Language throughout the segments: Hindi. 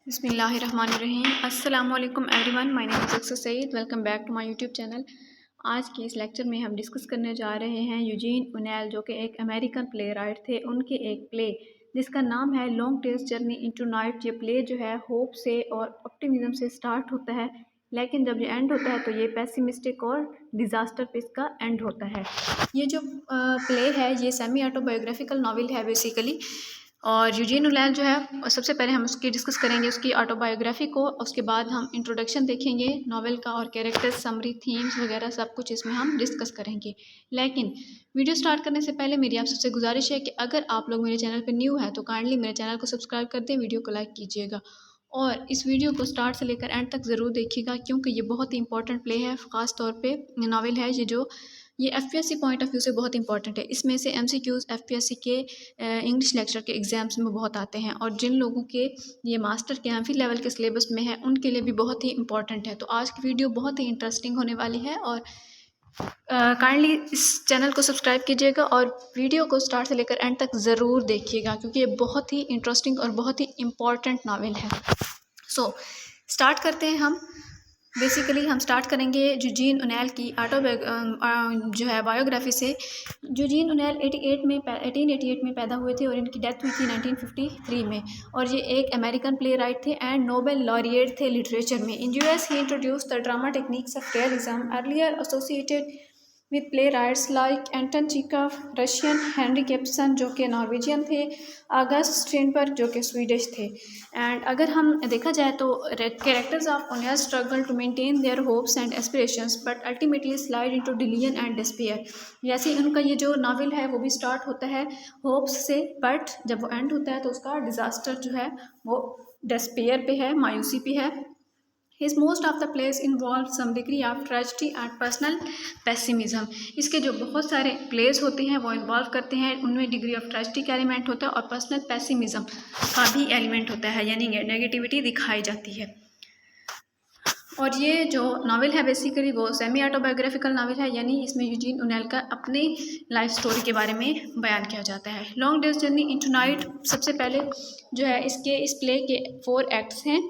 बिस्मिल्लाहिर्रहमानिर्रहीम। अस्सलाम वालेकुम everyone, my name is Aksar Saeed. Welcome back to my YouTube channel. आज के इस लेक्चर में हम डिस्कस करने जा रहे हैं यूजीन ओनेल, जो कि एक अमेरिकन प्ले राइट थे। उनके एक प्ले जिसका नाम है long days journey into night. ये प्ले जो है होप से और ऑप्टिमिज्म से स्टार्ट होता है, लेकिन जब ये एंड होता है तो ये पेसिमिस्टिक और डिज़ास्टर पे इसका एंड होता है। ये जो प्ले है ये सेमी ऑटोबायोग्राफिकल नावल है बेसिकली। और यूजीन ओनेल जो है, सबसे पहले हम उसकी डिस्कस करेंगे उसकी ऑटोबायोग्राफी को। उसके बाद हम इंट्रोडक्शन देखेंगे नावल का और कैरेक्टर्स, समरी, थीम्स वगैरह सब कुछ इसमें हम डिस्कस करेंगे। लेकिन वीडियो स्टार्ट करने से पहले मेरी आप सबसे गुजारिश है कि अगर आप लोग मेरे चैनल पर न्यू है तो काइंडली मेरे चैनल को सब्सक्राइब कर दें, वीडियो को लाइक कीजिएगा और इस वीडियो को स्टार्ट से लेकर एंड तक ज़रूर देखिएगा, क्योंकि ये बहुत ही इंपॉर्टेंट प्ले है। ख़ास तौर पे नावल है ये एफपीएससी पॉइंट ऑफ व्यू से बहुत इंपॉर्टेंट है। इसमें से एमसीक्यूज़ एफपीएससी के इंग्लिश लेक्चर के एग्जाम्स में बहुत आते हैं, और जिन लोगों के ये मास्टर के एमफिल लेवल के सिलेबस में है उनके लिए भी बहुत ही इंपॉर्टेंट है। तो आज की वीडियो बहुत ही इंटरेस्टिंग होने वाली है और काइंडली इस चैनल को सब्सक्राइब कीजिएगा और वीडियो को स्टार्ट से लेकर एंड तक ज़रूर देखिएगा, क्योंकि ये बहुत ही इंटरेस्टिंग और बहुत ही इम्पॉर्टेंट नावल है। सो स्टार्ट करते हैं हम। बेसिकली हम स्टार्ट करेंगे यूजीन ओनेल की जो है बायोग्राफी से। यूजीन ओनेल 1888 में पैदा हुए थे और इनकी डेथ हुई थी 1953 में। और ये एक अमेरिकन प्ले राइट थे एंड नोबेल लॉरिएट थे लिटरेचर में। In US he introduce the drama techniques of realism, earlier associated with playwrights like Anton Chekhov, Russian Henry Gibson जो कि नॉर्वेजियन थे, अगस्ट स्ट्रेनबर्ग जो कि स्वीडिश थे। एंड अगर हम देखा जाए तो characters of O'Neill struggle to maintain their hopes and aspirations but ultimately slide into delusion and despair. जैसे उनका ये जो नावल है वो भी स्टार्ट होता है होप्स से, बट जब वो एंड होता है तो उसका डिज़ास्टर जो है वो डिस्पेयर पे है, मायूसी पे है। His most of the plays involve some degree of tragedy and personal pessimism। इसके जो बहुत सारे प्लेस होते हैं वो इन्वॉल्व करते हैं, उनमें डिग्री ऑफ ट्रेजिडी का एलिमेंट होता है और पर्सनल पेसिमिज्म का भी एलिमेंट होता है, यानी नेगेटिविटी दिखाई जाती है। और ये जो नावल है बेसिकली वो सेमी ऑटोबायोग्राफिकल नावल है, यानी इसमें यूजीन ओनेल का अपनी लाइफ स्टोरी के बारे में बयान किया जाता है। Long days journey into night सबसे पहले जो है इस प्ले के 4 एक्ट्स हैं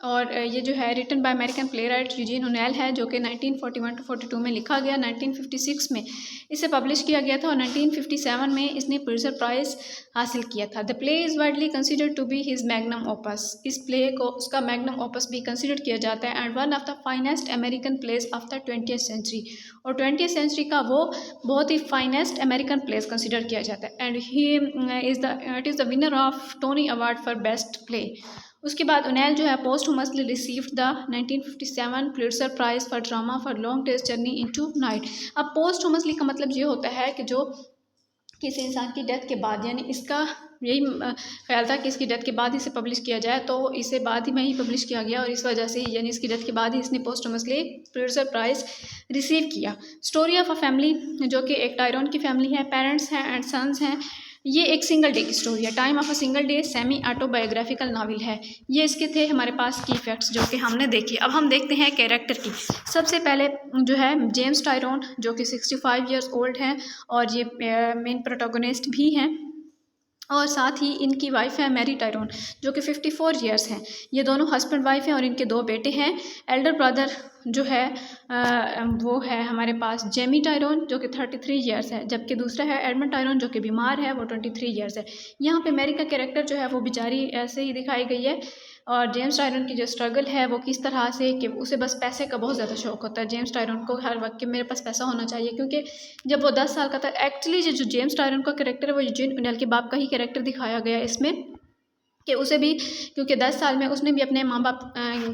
और ये जो है written by American playwright Eugene O'Neill है, जो कि 1941 टू 42 में लिखा गया। 1956 में इसे पब्लिश किया गया था और 1957 में इसने पुलित्ज़र प्राइज़ हासिल किया था। The play is widely considered to be his magnum opus. इस प्ले को उसका मैग्नम ओपस भी कंसिडर किया जाता है and one of the finest American plays of the 20th century. और 20th सेंचुरी का वो बहुत ही फाइनेस्ट अमेरिकन प्लेस कंसिडर किया जाता है and it is the winner of Tony award for best play. उसके बाद ओनेल जो है posthumously received the 1957 Pulitzer prize for drama for long days journey into night. अब पोस्टहुमसली का मतलब ये होता है कि जो किसी इंसान की डेथ के बाद, यानी इसका यही ख्याल था कि इसकी डेथ के बाद इसे पब्लिश किया जाए, तो इसे बाद ही में ही पब्लिश किया गया और इस वजह से यानी इसकी डेथ के बाद ही इसने पोस्टहुमसली पुलित्ज़र प्राइज़ रिसीव किया। स्टोरी ऑफ अ फैमिली, जो कि एक टायरोन की फैमिली है, पेरेंट्स हैं एंड सन्स हैं। ये एक सिंगल डे की स्टोरी है, time of a single day, semi autobiographical novel है। ये इसके थे हमारे पास की फैक्ट्स जो कि हमने देखे। अब हम देखते हैं कैरेक्टर की। सबसे पहले जो है जेम्स टायरोन, जो कि 65 ईयर्स ओल्ड हैं और ये मेन प्रोटोगोनिस्ट भी हैं, और साथ ही इनकी वाइफ है मैरी टायरोन जो कि 54 ईयर्स हैं। ये दोनों हस्बैंड वाइफ हैं और इनके 2 बेटे हैं। एल्डर ब्रदर जो है वो है हमारे पास जेमी टायरोन जो कि 33 ईयर्स है, जबकि दूसरा है एडमंड टायरोन जो कि बीमार है, वो 23 ईयर्स है। यहाँ पे मैरी का कैरेक्टर जो है वो बेचारी ऐसे ही दिखाई गई है। और जेम्स टायरोन की जो स्ट्रगल है वो किस तरह से कि उसे बस पैसे का बहुत ज़्यादा शौक होता है। जेम्स टायरोन को हर वक्त कि मेरे पास पैसा होना चाहिए, क्योंकि जब वो 10 साल का था, एक्चुअली जो जेम्स टायरोन का कैरेक्टर है वो यूजीन ओनेल के बाप का ही कैरेक्टर दिखाया गया है इसमें, कि उसे भी क्योंकि 10 साल में उसने भी अपने माँ बाप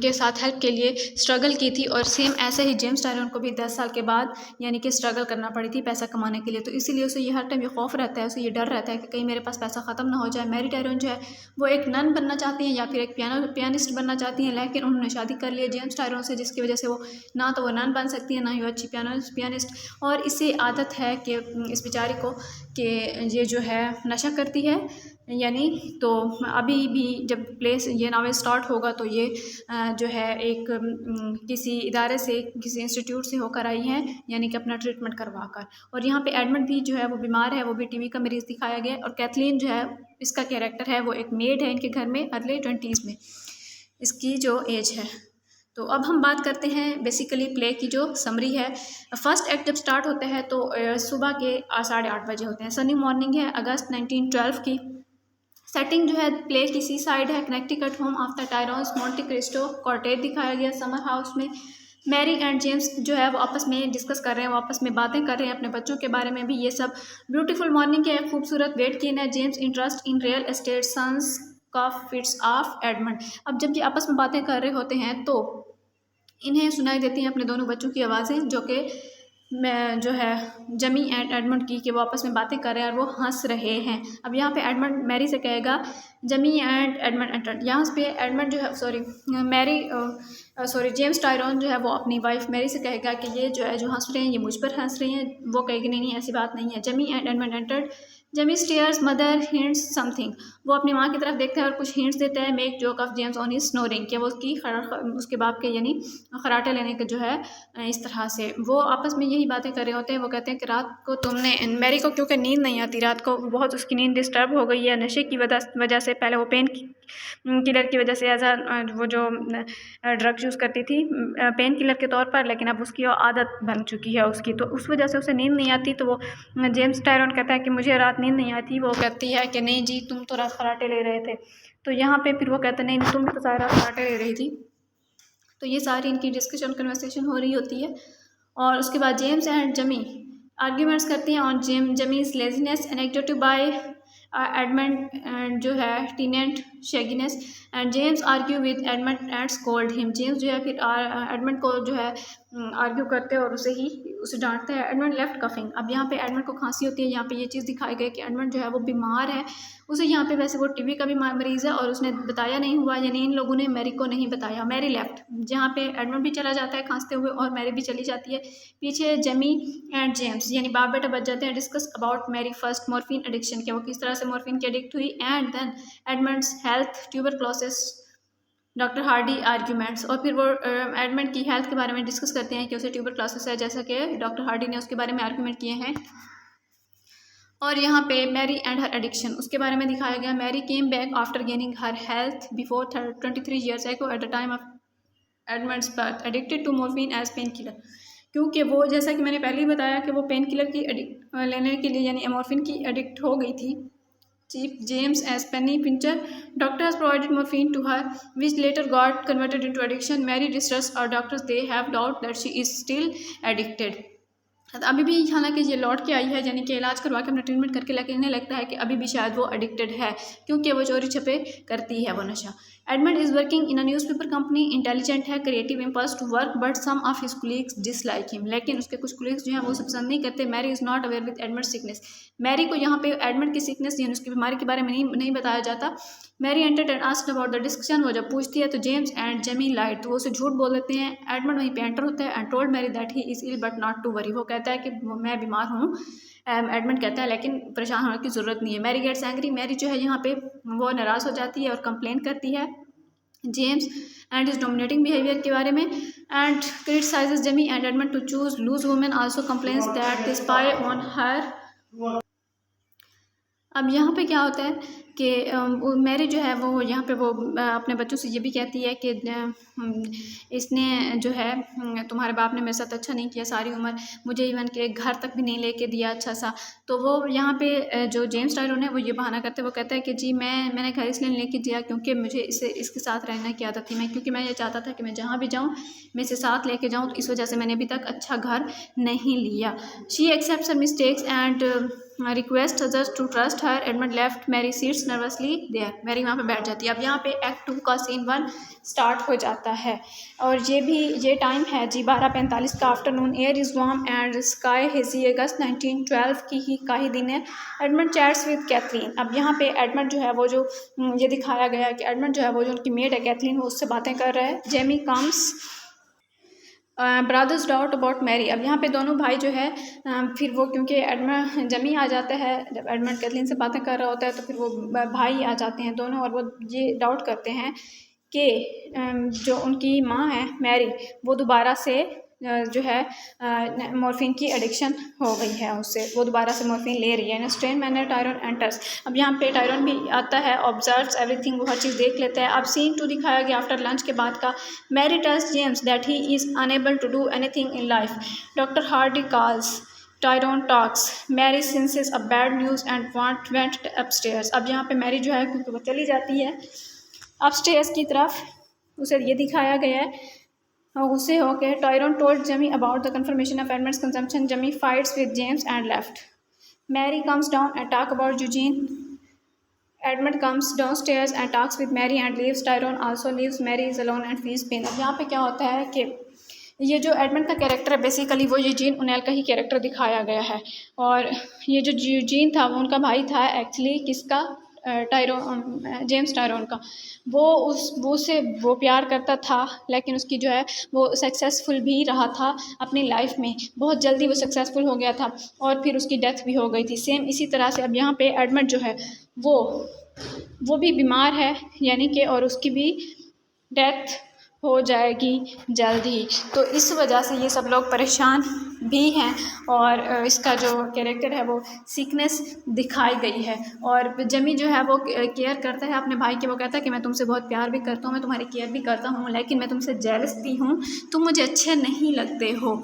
के साथ हेल्प के लिए स्ट्रगल की थी, और सेम ऐसे ही जेम्स टायरोन को भी 10 साल के बाद यानी कि स्ट्रगल करना पड़ी थी पैसा कमाने के लिए। तो इसीलिए उसे ये हर टाइम ये खौफ रहता है, उसे ये डर रहता है कि कहीं मेरे पास पैसा ख़त्म ना हो जाए। मैरी टायरोन जो है वो एक नन बनना चाहती हैं या फिर एक पियानिस्ट बनना चाहती हैं, लेकिन उन्होंने शादी कर लिया जेम्स टायरोन से, जिसकी वजह से वो ना तो वो नन बन सकती है ना ही वो अच्छी पियानिस्ट। और इसे आदत है कि इस बेचारी को कि ये जो है नशा करती है, यानी तो अभी भी जब प्ले ये नावल स्टार्ट होगा तो ये जो है एक किसी इदारे से, किसी इंस्टीट्यूट से होकर आई हैं, यानी कि अपना ट्रीटमेंट करवा कर। और यहाँ पे एडमंड भी जो है वो बीमार है, वो भी टीवी का मरीज़ दिखाया गया है। और कैथलीन जो है इसका कैरेक्टर है, वो एक मेड है इनके घर में, अर्ली 20s में इसकी जो एज है। तो अब हम बात करते हैं बेसिकली प्ले की जो समरी है। फर्स्ट एक्ट जब स्टार्ट होता है तो सुबह के 8:30 बजे होते हैं। सनी मॉर्निंग है, अगस्त 1912 की। सेटिंग जो है प्ले की सी साइड है, Connecticut, home of the Tyrones, Monte Cristo cottage दिखाया गया समर हाउस में। मैरी एंड जेम्स जो है वो आपस में डिस्कस कर रहे हैं, वो आपस में बातें कर रहे हैं अपने बच्चों के बारे में भी। ये सब ब्यूटीफुल मॉर्निंग है, खूबसूरत वेट किन है। James interest in real estate, sons का फिट्स ऑफ एडमंड। अब जब ये आपस में बातें कर रहे होते हैं तो इन्हें सुनाई देती हैं अपने दोनों बच्चों की आवाज़ें, जो कि मैं जो है जमी एंड एडमंड की, कि वो आपस में बातें कर रहे हैं और वो हंस रहे हैं। अब यहाँ पे एडमंड मैरी से कहेगा जमी एंड एडमंड एंटर्ड। यहाँ पे एडमंड जो है जेम्स टायरॉन जो है वो अपनी वाइफ मैरी से कहेगा कि ये जो है जो हंस रहे हैं ये मुझ पर हंस रही हैं। वो कहेगी नहीं नहीं ऐसी बात नहीं है। जमी एंड एडमंड एंटर्ड। जमी स्टेयर्स मदर हिंट्स समथिंग। वो अपनी माँ की तरफ देखता है और कुछ हिंट्स देता है। Make joke of James on his snoring, कि वो उसके बाप के यानी खराटे लेने के जो है इस तरह से वो आपस में यही बातें कर रहे होते हैं। वो कहते हैं कि रात को तुमने मैरी को, क्योंकि नींद नहीं आती रात को, बहुत उसकी नींद डिस्टर्ब हो गई है नशे की वजह से। पहले वो पेन किलर की वजह से एज वो जो ड्रग्स यूज़ करती थी पेन किलर के तौर पर, लेकिन अब उसकी आदत बन चुकी है उसकी, तो उस वजह से उसे नींद नहीं आती। तो वो जेम्स टायरॉन कहता है कि मुझे रात नींद नहीं आती। वो कहती है कि नहीं जी तुम तो रात खराटे ले रहे थे। तो यहाँ पे फिर वो कहते नहीं तुम भी तो सारी रात खराटे ले रही थी। तो ये सारी इनकी डिस्कशन कन्वर्सेशन हो रही होती है। और उसके बाद जेम्स एंड जमी आर्ग्यूमेंट्स करती हैं on Jamie's laziness anecdoted by Edmund जो है टीनेंट शेगिनेस and James argue with Edmund and scold him. James जो है फिर एडमंड को जो है आर्ग्यू करते हैं और उसे डांटते हैं। Edmund left coughing. अब यहाँ पे एडमंड को खांसी होती है। यहाँ पे ये चीज़ दिखाई गई कि एडमंड जो है वो बीमार है। उसे यहाँ पे वैसे वो टीबी का भी मरीज़ है और उसने बताया नहीं हुआ, यानी इन लोगों ने मैरी को नहीं बताया। मैरी लेफ्ट, जहाँ पे एडमंड भी चला जाता है खांसते हुए और मैरी भी चली जाती है। पीछे जेमी एंड जेम्स यानी बाप बेटा बच जाते हैं। Discuss about Mary first morphine addiction, कि वो किस तरह से मॉर्फिन की एडिक्ट हुई। And then Edmund's health, tuberculosis, doctor Hardy arguments. और फिर वो एडमंड की हेल्थ के बारे में डिस्कस करते हैं कि उसे ट्यूबरक्लोसिस है, जैसा कि डॉक्टर हार्डी ने उसके बारे में आर्ग्यूमेंट किए हैं। और यहाँ पे मैरी एंड हर एडिक्शन उसके बारे में दिखाया गया। Mary came back after gaining her health before 23 years ago at the time of Edmund's birth, addicted to morphine as painkiller. क्योंकि वो जैसा कि मैंने पहले ही बताया कि वो पेन किलर की लेने के लिए यानी मॉर्फिन की एडिक्ट हो गई थी। Chief James as penny pincher, doctor has provided morphine to her which later got converted into addiction. Mary distrust और doctors they have doubt that she is still addicted. अभी भी हालांकि ये लौट के आई है, यानी कि इलाज करवा के अपना ट्रीटमेंट करके, लेकिन इन्हें लगता है कि अभी भी शायद वो एडिक्टेड है, क्योंकि वो चोरी छपे करती है वो नशा। Edmund is working in a newspaper company, intelligent है, creative impulse to work, but some of his colleagues dislike him. लेकिन उसके कुछ कुलीग्स जो हैं वो उसे पसंद नहीं करते। Mary is not aware with Edmund sickness. Mary को यहाँ पे एडमंड की सिकनेस यानी उसकी बीमारी के बारे में नहीं बताया जाता। Mary entered and asked about the discussion. वो जब पूछती है तो जेम्स एंड जेमी लाइड, तो वो उसे झूठ बोल देते हैं। एडमंड वहीं पे एंटर होता है and told Mary that he is ill but not to worry. वो कहता है कि मैं बीमार हूँ। एडमंड कहता है लेकिन परेशान होने की ज़रूरत नहीं है। Mary gets angry. मैरी जो है यहाँ पे वो नाराज़ हो जाती है और कंप्लेन करती है James and is dominating behaviour के बारे में and criticises Jamie and Edmund to choose loose women. Also complains that they spy on her. अब यहाँ पे क्या होता है कि मैरी जो है वो यहाँ पे वो अपने बच्चों से ये भी कहती है कि इसने जो है तुम्हारे बाप ने मेरे साथ अच्छा नहीं किया सारी उम्र, मुझे इवन के घर तक भी नहीं लेके दिया अच्छा सा। तो वो यहाँ पे जो जेम्स टायरॉन है वो ये बहाना करते हैं। वो कहता है कि जी मैंने घर इसलिए नहीं लेके दिया क्योंकि मुझे इसके साथ रहने की आदत थी, क्योंकि मैं ये चाहता था कि मैं जहाँ भी जाऊँ मैं इसे साथ लेके जाऊँ, तो इस वजह से मैंने अभी तक अच्छा घर नहीं लिया। She accepts her mistakes and request others to trust her. Edmund left Mary sits nervously there. Mary वहाँ पे बैठ जाती है। अब यहाँ पे एक्ट 2 का सीन 1 स्टार्ट हो जाता है और ये टाइम है जी 12:45 का afternoon. Air is warm and sky hazy. अगस्त 1912 का ही दिन है। Edmund chats with Kathleen. अब यहाँ पे एडमंड जो है वो जो ये दिखाया गया है कि एडमंड जो है वो जो उनकी मेड है कैथलीन, वो उससे बातें कर रहा है। Jamie comes brothers doubt about Mary. अब यहाँ पे दोनों भाई जो है फिर वो क्योंकि एडमंड जमी आ जाता है, जब एडमंड कैथलीन से बातें कर रहा होता है तो फिर वो भाई आ जाते हैं दोनों, और वो ये डाउट करते हैं कि जो उनकी माँ है मैरी वो दोबारा से जो है मॉर्फिन की एडिक्शन हो गई है उससे, वो दोबारा से मॉर्फिन ले रही है। इन स्ट्रेंज मैनर टायरन एंटर्स। अब यहाँ पे टायरन भी आता है, ऑब्जर्व्स एवरीथिंग, वो हर चीज़ देख लेता है। अब सीन 2 दिखाया गया आफ्टर लंच के बाद का। Mary tells James that he is unable to do anything in life. Doctor Hardy calls, Tyrone talks, Mary senses a bad news and went upstairs. अब यहाँ पे मैरी जो है क्योंकि वो चली जाती है अपस्टेयर्स की तरफ, उसे ये दिखाया गया है गुस्से होकर। Tyrone told Jamie about the confirmation of Edmund's consumption. Jamie fights with James and left. Mary comes down and talk about Eugene. Edmund comes down stairs and talks with Mary and leaves. Tyrone also leaves Mary is alone and feels pain. अब यहाँ पे क्या होता है कि ये जो एडमंड का कैरेक्टर है बेसिकली वो यूजीन ओनेल का ही कैरेक्टर दिखाया गया है, और ये जो यूजीन था वो उनका भाई था एक्चुअली, किसका, जेम्स टायरन का। वो उससे वो प्यार करता था, लेकिन उसकी जो है वो सक्सेसफुल भी रहा था अपनी लाइफ में, बहुत जल्दी वो सक्सेसफुल हो गया था और फिर उसकी डेथ भी हो गई थी। सेम इसी तरह से अब यहाँ पे एडमंड जो है वो भी बीमार है यानी कि, और उसकी भी डेथ हो जाएगी जल्द ही। तो इस वजह से ये सब लोग परेशान भी हैं, और इसका जो कैरेक्टर है वो सीकनेस दिखाई गई है। और जमी जो है वो केयर करता है अपने भाई की, वो कहता है कि मैं तुमसे बहुत प्यार भी करता हूँ, मैं तुम्हारी केयर भी करता हूँ, लेकिन मैं तुमसे जेलस भी हूँ, तुम मुझे अच्छे नहीं लगते हो,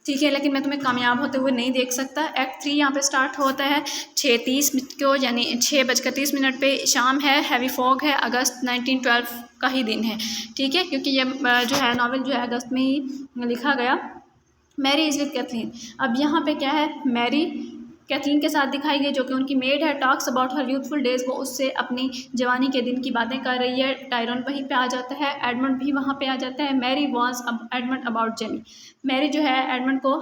ठीक है, लेकिन मैं तुम्हें कामयाब होते हुए नहीं देख सकता। एक्ट 3 यहाँ पे स्टार्ट होता है 6:30 को, यानी 6:30 पे शाम है, हैवी फॉग है, अगस्त 1912 का ही दिन है, ठीक है, क्योंकि ये जो है नॉवेल जो है अगस्त में ही लिखा गया। Mary is with Kathleen. अब यहाँ पे क्या है, मैरी कैथलीन के साथ दिखाई गई जो कि उनकी मेड है। Talks about her youthful days, वो उससे अपनी जवानी के दिन की बातें कर रही है। टायरन वहीं पे आ जाता है, एडमंड भी वहाँ पे आ जाता है। Mary warns Edmund about Jamie. Mary जो है एडमंड को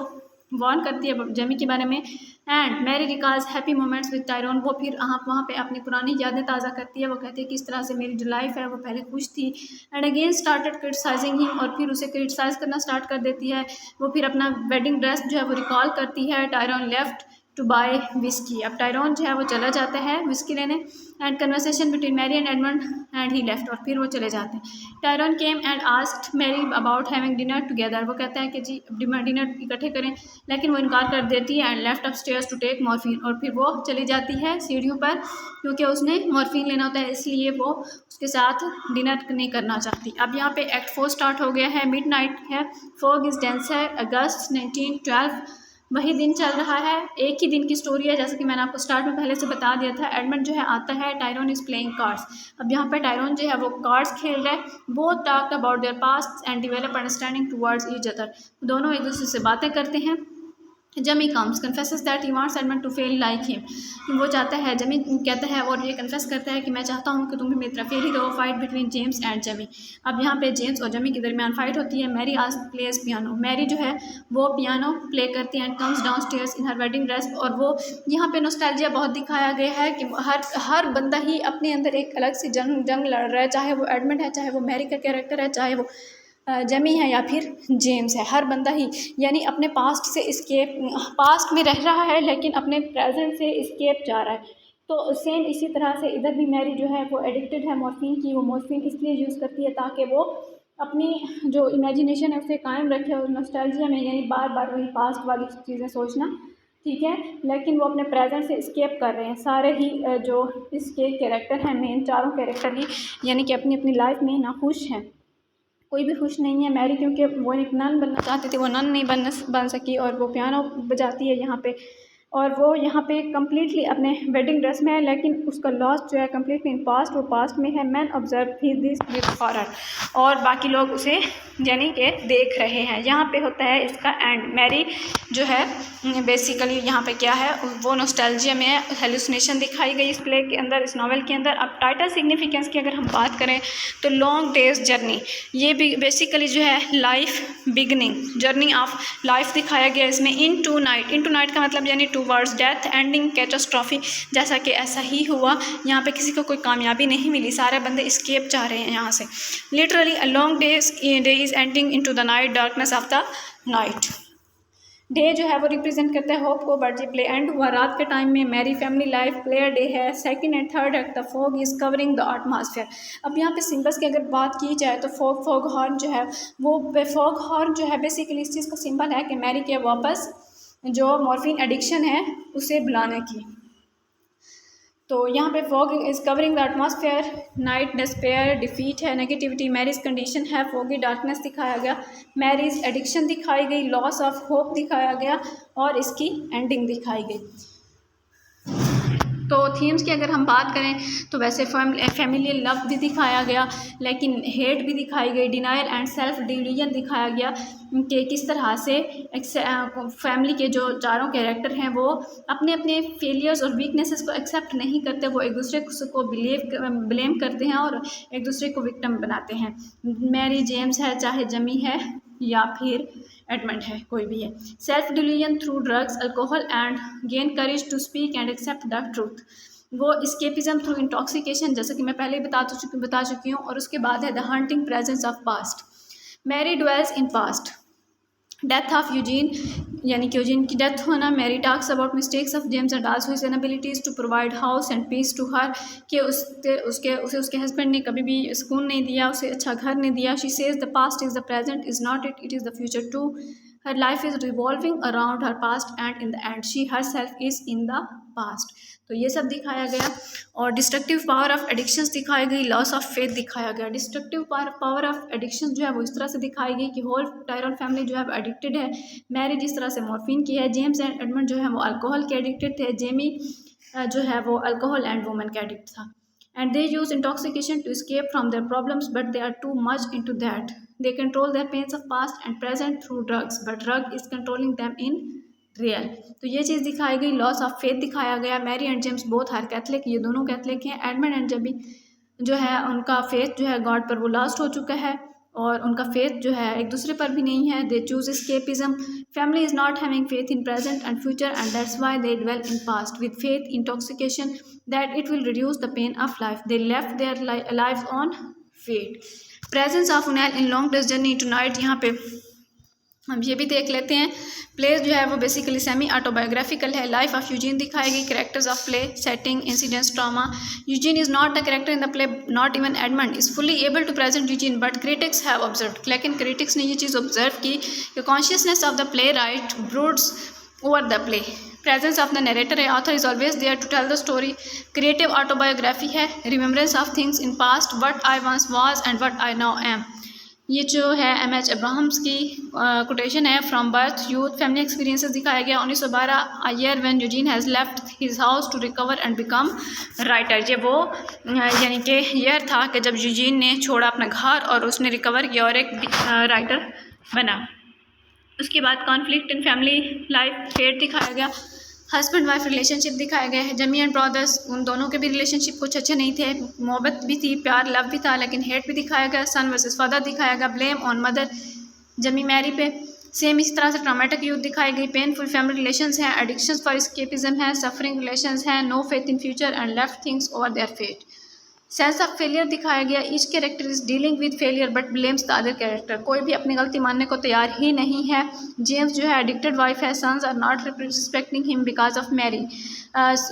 वॉर्न करती है जेमी के बारे में। And Mary recalls happy moments with Tyrone, वो फिर वहाँ पे अपनी पुरानी यादें ताज़ा करती है। वो कहती है कि इस तरह से मेरी जो लाइफ है वो पहले खुश थी। And again started criticising him, और फिर उसे क्रिटिसाइज़ करना स्टार्ट कर देती है। वो फिर अपना वेडिंग ड्रेस जो है वो रिकॉल करती है। Tyrone left to buy whisky. अब टायरन जो है वो चला जाता है विस्की लेने। And conversation between Mary and Edmund and he left, और फिर वो चले जाते हैं। Tyrone came and asked Mary about having dinner together, वो कहते हैं कि जी डिनर इकट्ठे करें, लेकिन वो इनकार कर देती है। And left upstairs to take morphine, और फिर वो चली जाती है सीढ़ियों पर, क्योंकि उसने मॉर्फिन लेना होता है, इसलिए वो उसके साथ डिनर नहीं करना चाहती। अब यहाँ पे एक्ट 4 स्टार्ट हो गया है, मिडनाइट है, फॉग इज डेंस है, अगस्त 1912 वही दिन चल रहा है। एक ही दिन की स्टोरी है, जैसे कि मैंने आपको स्टार्ट में पहले से बता दिया था। एडमंड जो है आता है, टायरन इज़ प्लेइंग कार्ड्स। अब यहाँ पे टायरन जो है वो कार्ड्स खेल रहा है। Both talk about their past and develop understanding towards each other, दोनों एक दूसरे से बातें करते हैं। Jamie comes confesses that he wants Edmund to fail like him, वो चाहता है, जमी कहता है और ये कन्फेस करता है कि मैं चाहता हूँ कि तुम भी मेरी तरह फेल ही रहो। फाइट बिटवीन जेम्स एंड जमी। अब यहाँ पे जेम्स और जमी के दरमियान फाइट होती है। मैरी आज प्लेस पियानो, मैरी जो है वो पियानो प्ले करती है। And comes down stairs in her wedding dress, और वो यहाँ पे नॉस्टैल्जिया बहुत दिखाया गया है कि हर बंदा ही अपने अंदर एक अलग सी जंग लड़ रहा है, चाहे वो एडमंड है, चाहे वो मैरी का कैरेक्टर है, चाहे वो जमी है या फिर जेम्स है। हर बंदा ही यानी अपने पास्ट से इस्केप, पास्ट में रह रहा है लेकिन अपने प्रेजेंट से इस्केप जा रहा है। तो सेम इसी तरह से इधर भी मैरी जो है वो एडिक्टेड है मॉर्फिन की। वो मॉर्फिन इसलिए यूज़ करती है ताकि वो अपनी जो इमेजिनेशन है उसे कायम रखे, और नॉस्टैल्जिया में यानी बार बार वही पास्ट वाली चीज़ें सोचना, ठीक है, लेकिन वो अपने प्रेजेंट से स्केप कर रहे हैं। सारे ही जो इसके कैरेक्टर हैं मेन, चारों कैरेक्टर ही यानी कि अपनी अपनी लाइफ में ना खुश हैं, कोई भी खुश नहीं है। मैरी क्योंकि वो एक नन बनना चाहती थी, वो नन नहीं बन सकी, और वो पियानो बजाती है यहाँ पे, और वो यहाँ पे कम्प्लीटली अपने वेडिंग ड्रेस में है, लेकिन उसका लॉस जो है कम्प्लीटली इन पास्ट, वो पास्ट में है। Man observe this with horror, और बाकी लोग उसे यानी कि देख रहे हैं। यहाँ पे होता है इसका एंड। मैरी जो है बेसिकली यहाँ पे क्या है, वो नॉस्टैल्जिया में हेलुसिनेशन दिखाई गई इस प्ले के अंदर, इस नावल के अंदर। अब टाइटल सिग्निफिकेंस की अगर हम बात करें तो लॉन्ग डेज जर्नी, ये भी बेसिकली जो है life beginning, journey of life दिखाया गया इसमें। इन टू नाइट का मतलब यानी 2 टूवर्ड्स डेथ एंडिंग कैटास्ट्रॉफी, जैसा कि ऐसा ही हुआ, यहाँ पे किसी को कोई कामयाबी नहीं मिली, सारे बंदे इस्केप चाह रहे हैं यहाँ से। Literally a long day is ending into the night, darkness of the night. Day जो है वो रिप्रेजेंट करता है होप को, बट ये प्ले एंड हुआ रात के टाइम में, Mary family life player day है। Second and third act the fog is covering the atmosphere. अब यहाँ पे सिंबल्स की अगर बात की जाए तो फॉग हॉर्न जो है वो, फॉग हॉर्न जो है बेसिकली इस चीज़ का सिंबल है कि मैरी के वापस जो मॉर्फिन एडिक्शन है उसे बुलाने की। तो यहाँ पे fog is covering the atmosphere, night despair defeat है, नेगेटिविटी मैरीज कंडीशन है, फॉगी डार्कनेस दिखाया गया, मैरीज एडिक्शन दिखाई गई, लॉस ऑफ होप दिखाया गया और इसकी एंडिंग दिखाई गई। तो थीम्स की अगर हम बात करें तो वैसे फैमिलियल लव भी दिखाया गया, लेकिन हेट भी दिखाई गई, डिनायल एंड सेल्फ डिल्यूजन दिखाया गया कि किस तरह से फैमिली के जो चारों कैरेक्टर हैं वो अपने अपने फेलियर्स और वीकनेसेस को एक्सेप्ट नहीं करते, वो एक दूसरे को ब्लेम करते हैं और एक दूसरे को विक्टिम बनाते हैं। मैरी, जेम्स है, चाहे जमी है या फिर एडमंड है, कोई भी है। Self delusion through drugs alcohol and gain courage to speak and accept the truth, वो इस्केपिज्म थ्रू इंटॉक्सिकेशन, जैसे कि मैं पहले बता चुकी हूँ। और उसके बाद है the haunting presence of past. Mary dwells in past, death of Eugene, यानी कि यूजीन की डेथ होना। Mary talks about mistakes of James and also his inabilities to provide house and peace to her, कि उसके हस्बैंड ने कभी भी सुकून नहीं दिया, उसे अच्छा घर नहीं दिया। She says the past is the present is not it, it is the future too, her life is revolving around her past and in the end she herself is in the past. तो ये सब दिखाया गया। और डिस्ट्रक्टिव पावर ऑफ एडिक्शंस दिखाई गई, लॉस ऑफ फेथ दिखाया गया। डिस्ट्रक्टिव पावर ऑफ एडिक्शन जो है वो इस तरह से दिखाई गई कि होल टायरल फैमिली जो है एडिक्टेड है। मैरी जिस तरह से मॉर्फिन की है, जेम्स एंड एडमंड जो है वो अल्कोहल के एडिक्टेड थे, जेमी जो है वो अल्कोहल एंड वुमेन के एडिक्ट था। And they use intoxication to escape from their problems, but they are too much into that. They control their pains of past and present through drugs, but drug is controlling them in real. तो ये चीज़ दिखाई गई। लॉस ऑफ फेथ दिखाया गया। Mary and James both are Catholic, ये दोनों कैथलिक हैं। एडमंड एंड जबी जो है उनका फेथ जो है गॉड पर वो लास्ट हो चुका है और उनका फेथ जो है एक दूसरे पर भी नहीं है। They choose escapism. Family is not having faith in present and future, and that's why they dwell in past with faith intoxication that it will reduce the pain of life. They left their lives on fate. Presence of Unal in long day's journey to night. यहाँ पे हम ये भी देख लेते हैं। प्लेस जो है वो बेसिकली सेमी ऑटोबायोग्राफिकल है। लाइफ ऑफ यूजीन दिखाई गई, characters of play, setting, incidents, trauma. Eugene is not the character in the play, not even Edmund is fully able to present Eugene, but critics have observe, लेकिन क्रिटिक्स ने ये चीज़ ऑब्जर्व की कि consciousness of the playwright broods over the play. Presence of the narrator है, author is always there to tell the story. Creative autobiography है, remembrance of things in past, what I once was and what I now am. ये जो है M.H. अब्राहम्स की कोटेशन है। From birth youth family experiences दिखाया गया। 1912 a year when Eugene has left his house to recover and become writer. ये वो यानी कि ईयर था कि जब यूजीन ने छोड़ा अपना घर और उसने रिकवर किया और एक राइटर बना। उसके बाद conflict in family life, fate दिखाया गया। हस्बैंड वाइफ रिलेशनशिप दिखाया गया है। जमी एंड ब्रदर्स, उन दोनों के भी रिलेशनशिप कुछ अच्छे नहीं थे। मोहब्बत भी थी, प्यार लव भी था, लेकिन हेट भी दिखाया गया। सन वर्सेस फादर दिखाया गया। Blame on mother, Jamie Mary पे। सेम इस तरह से ट्रामेटिक यूथ दिखाई गई। पेनफुल फैमिली रिलेशंस हैं, एडिक्शंस फॉर एस्केपिज्म है, सफरिंग रिलेशंस हैं, no faith in future and left things over their fate. Sense of failure दिखाया गया। Each character is dealing with failure but blames the other character. कोई भी अपनी गलती मानने को तैयार ही नहीं है। जेम्स जो है एडिक्टेड वाइफ है। Sons are not respecting him because of Mary.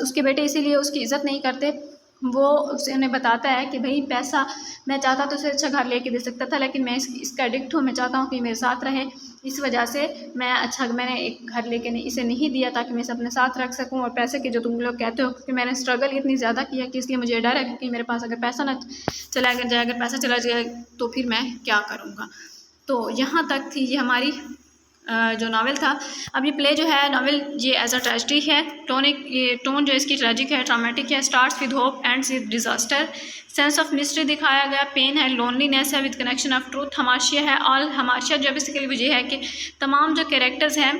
उसके बेटे इसीलिए उसकी इज़्ज़त नहीं करते। वो उन्हें बताता है कि भाई पैसा मैं चाहता तो उसे अच्छा घर लेके दे सकता था, लेकिन मैं इसका एडिक्ट हूँ, मैं चाहता हूँ कि मेरे साथ रहे, इस वजह से मैंने एक घर लेके इसे नहीं दिया ताकि मैं इसे अपने साथ रख सकूं। और पैसे के जो तुम लोग कहते हो कि मैंने स्ट्रगल इतनी ज़्यादा किया कि इसलिए मुझे डर है कि मेरे पास अगर पैसा ना चला जाए, अगर पैसा चला जाए तो फिर मैं क्या करूँगा। तो यहाँ तक थी ये हमारी जो नावल था। अब ये प्ले जो है नावल ये एज अ ट्रेजिडी है। टोन जो इसकी ट्रेजिक है, ट्रामेटिक है। Starts with hope ends with disaster. Sense of mystery दिखाया गया। पेन है, लोनलीनेस है विद कनेक्शन ऑफ ट्रूथ। हमाशिया है। ऑल हमाशिया जो बेसिकली वजह है कि तमाम जो कैरेक्टर्स हैं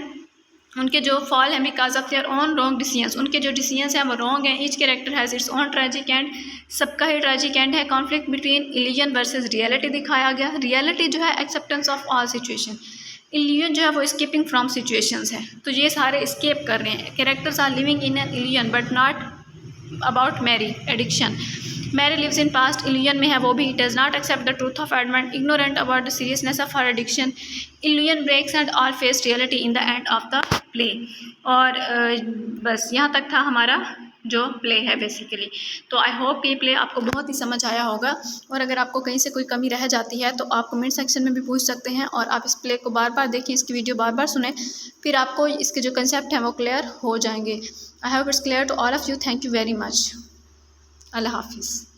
उनके जो फॉल हैं because of their own wrong decisions, उनके जो डिसीजंस हैं वो रॉन्ग हैं। Each character has its own tragic and, सबका ही ट्रेजिक एंड है। Conflict between illusion versus reality दिखाया गया। रियलिटी जो है acceptance of all situation. Illusion जो है वो स्केपिंग फ्रॉम सिचुएशंस है, तो ये सारे स्केप कर रहे हैं। Characters are living in an illusion but not about Mary addiction. Mary lives in past illusion में है वो भी, does not accept the truth of adamant, ignorant about the seriousness of her addiction. Illusion breaks and all face reality in the end of the play. और बस यहाँ तक था हमारा जो प्ले है बेसिकली। तो आई होप ये प्ले आपको बहुत ही समझ आया होगा, और अगर आपको कहीं से कोई कमी रह जाती है तो आप कमेंट सेक्शन में भी पूछ सकते हैं, और आप इस प्ले को बार बार देखिए, इसकी वीडियो बार बार सुने, फिर आपको इसके जो कंसेप्ट हैं वो क्लियर हो जाएंगे। I hope it's clear to all of you. Thank you very much. अल्लाह हाफिज़।